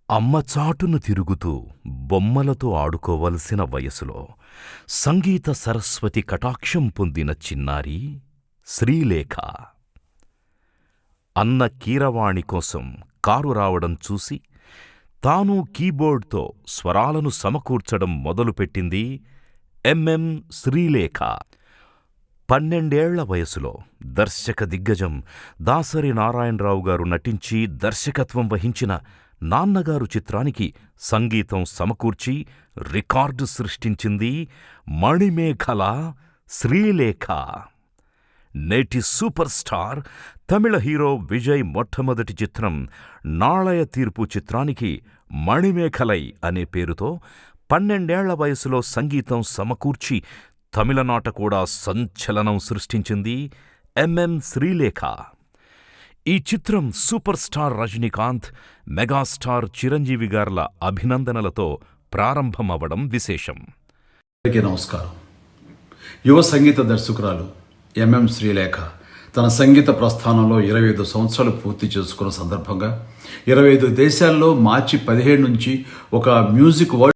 అమ్మ చాటున తిరుగుతూ బొమ్మలతో ఆడుకోవలసిన వయసులో సంగీత సరస్వతి కటాక్షం పొందిన చిన్నారి శ్రీలేఖ. అన్న కీరవాణి కోసం కారు రావడం చూసి తాను కీబోర్డ్తో స్వరాలను సమకూర్చడం మొదలుపెట్టింది శ్రీలేఖ. 12 ఏళ్ల వయసులో దర్శక దిగ్గజం దాసరి నారాయణరావు గారు నటించి దర్శకత్వం వహించిన నాన్నగారు చిత్రానికి సంగీతం సమకూర్చి రికార్డు సృష్టించింది మణిమేఖల శ్రీలేఖ. నేటి సూపర్ స్టార్ తమిళ హీరో విజయ్ మొట్టమొదటి చిత్రం నాళయ తీర్పు చిత్రానికి మణిమేఖలై అనే పేరుతో 12 ఏళ్ల వయసులో సంగీతం సమకూర్చి తమిళనాట కూడా సంచలనం సృష్టించింది శ్రీలేఖ. ఈ చిత్రం superstar Rajinikanth, megastar Chiranjeevi గార్ల అభినందనలతో ప్రారంభమవడం విశేషం. అందరికీ నమస్కారం. యువ సంగీత దర్శకురాలు శ్రీలేఖ తన సంగీత ప్రస్థానంలో 25 సంవత్సరాలు పూర్తి చేసుకున్న సందర్భంగా 25 దేశాల్లో మార్చి 17 నుంచి ఒక మ్యూజిక్